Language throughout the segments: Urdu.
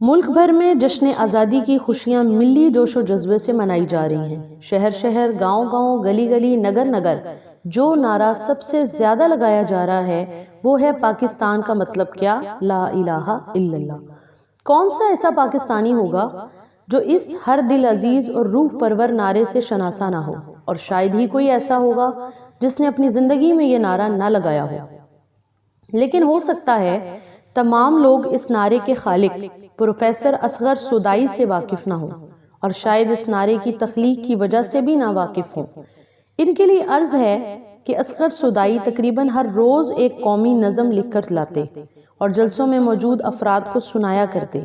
ملک بھر میں جشن آزادی کی خوشیاں ملی جوش و جذبے سے منائی جا رہی ہیں۔ شہر شہر، گاؤں گاؤں، گلی گلی، نگر نگر جو نعرہ سب سے زیادہ لگایا جا رہا ہے وہ ہے پاکستان کا مطلب کیا، لا الہ الا اللہ۔ کون سا ایسا پاکستانی ہوگا جو اس ہر دل عزیز اور روح پرور نعرے سے شناسا نہ ہو، اور شاید ہی کوئی ایسا ہوگا جس نے اپنی زندگی میں یہ نعرہ نہ لگایا ہو۔ لیکن ہو سکتا ہے تمام لوگ اس نعرے کے خالق پروفیسر اصغر سودائی سے واقف نہ ہوں، اور شاید اس نعرے کی تخلیق کی وجہ سے بھی نہ واقف ہوں۔ ان کے لیے عرض ہے کہ اصغر سودائی تقریباً ہر روز ایک قومی نظم لکھ کر لاتے اور جلسوں میں موجود افراد کو سنایا کرتے۔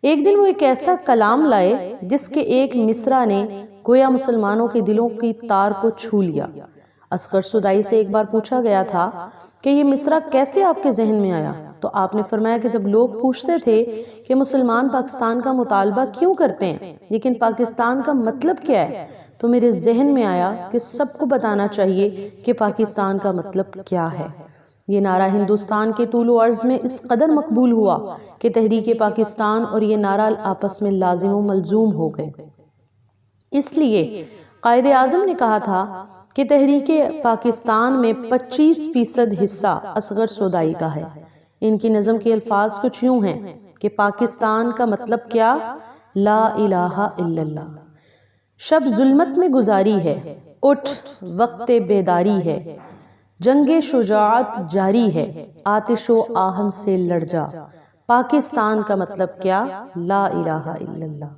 ایک دن وہ ایک ایسا کلام لائے جس کے ایک مصرع نے گویا مسلمانوں کے دلوں کی تار کو چھو لیا۔ اصغر سودائی سے ایک بار پوچھا گیا تھا کہ یہ مصرع کیسے آپ کے ذہن میں آیا، تو آپ نے فرمایا کہ جب لوگ پوچھتے تھے کہ مسلمان پاکستان کا مطالبہ کیوں کرتے ہیں لیکن پاکستان کا مطلب کیا ہے، تو میرے ذہن میں آیا کہ سب کو بتانا چاہیے کہ پاکستان کا مطلب کیا ہے۔ یہ نعرہ ہندوستان کے طول و عرض میں اس قدر مقبول ہوا کہ تحریک پاکستان اور یہ نعرہ آپس میں لازم و ملزوم ہو گئے۔ اس لیے قائد اعظم نے کہا تھا کہ تحریک پاکستان میں 25% حصہ اصغر سودائی کا ہے۔ ان کی نظم کے الفاظ کچھ یوں ہیں کہ پاکستان کا مطلب کیا، لا الہ الا اللہ۔ شب ظلمت میں گزاری ہے، اٹھ وقت بیداری ہے، جنگ شجاعت جاری ہے، آتش و آہن سے لڑ جا۔ پاکستان کا مطلب کیا، لا الہ الا اللہ۔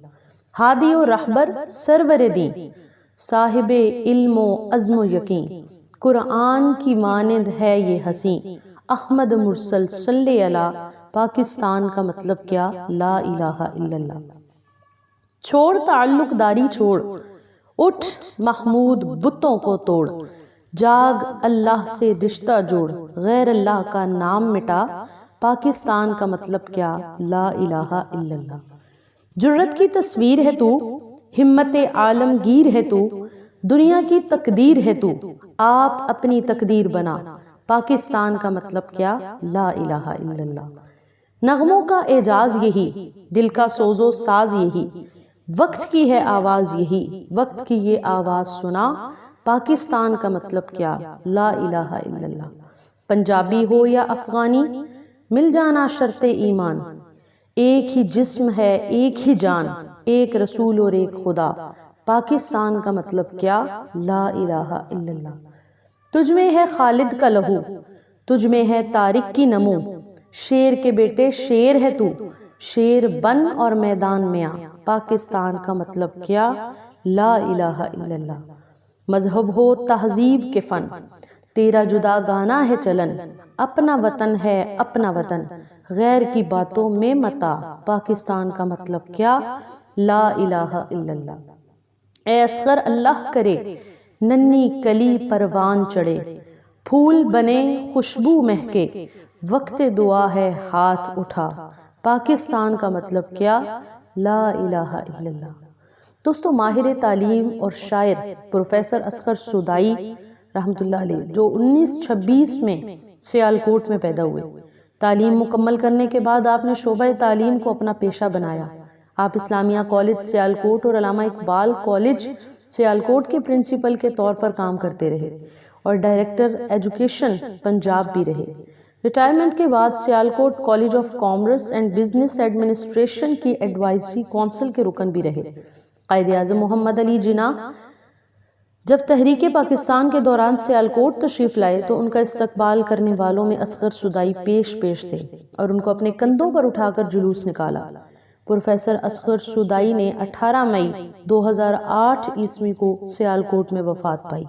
ہادی و رہبر سرور دین، صاحب علم و عزم و یقین، قرآن کی مانند ہے یہ حسین، احمد مرسل صلی علی۔ پاکستان کا مطلب کیا، لا الہ الا اللہ۔ چھوڑ تعلق داری چھوڑ، اٹھ محمود بتوں کو توڑ، جاگ اللہ سے رشتہ جوڑ، غیر اللہ کا نام مٹا۔ پاکستان کا مطلب کیا، لا الہ الا اللہ۔ جرت کی تصویر ہے تو، ہمت عالمگیر ہے تو، دنیا کی تقدیر ہے تو، آپ اپنی تقدیر بنا۔ پاکستان کا مطلب کیا، لا الہ الا اللہ۔ نغموں کا اعجاز یہی، دل کا سوز و ساز یہی، وقت کی ہے آواز یہی، وقت کی یہ آواز سنا۔ پاکستان کا مطلب کیا، لا الہ الا اللہ۔ پنجابی ہو یا افغانی، مل جانا شرط ایمان، ایک ہی جسم ہے ایک ہی جان، ایک رسول اور ایک خدا۔ پاکستان کا مطلب کیا، لا الہ الا اللہ۔ تجھ میں ہے خالد کا لہو، تجھ میں ہے طارق کی نمو، شیر کے بیٹے شیر ہے تو، شیر بن اور میدان میں آ۔ پاکستان کا مطلب کیا، لا الہ الا اللہ۔ مذہب ہو تہذیب کے فن، تیرا جدا گانا ہے چلن، اپنا وطن ہے اپنا وطن، غیر کی باتوں میں مت آ۔ پاکستان کا مطلب کیا، لا الہ الا اللہ۔ اے اصغر اللہ کرے ننھی کلی پروان چڑھے، پھول بنے خوشبو مہکے، وقت دعا ہے ہاتھ اٹھا۔ پاکستان کا مطلب کیا، لا الہ الا اللہ۔ دوستو، ماہر تعلیم اور شاعر پروفیسر اصغر سودائی رحمۃ اللہ علیہ، جو 1926 میں سیالکوٹ میں پیدا ہوئے، تعلیم مکمل کرنے کے بعد آپ نے شعبہ تعلیم کو اپنا پیشہ بنایا۔ آپ اسلامیہ کالج سیالکوٹ اور علامہ اقبال کالج سیالکوٹ کے پرنسپل کے طور پر کام کرتے رہے اور ڈائریکٹر ایجوکیشن پنجاب بھی رہے۔ ریٹائرمنٹ کے بعد Sialkot college of commerce and business administration کی ایڈوائزری کونسل کے رکن بھی رہے۔ قائد اعظم محمد علی جناح جب تحریک پاکستان کے دوران سیالکوٹ تشریف لائے تو ان کا استقبال کرنے والوں میں اصغر سودائی پیش تھے اور ان کو اپنے کندھوں پر اٹھا کر جلوس نکالا۔ پروفیسر اصغر سودائی نے 18 مئی 2008 عیسوی کو سیالکوٹ میں وفات پائی۔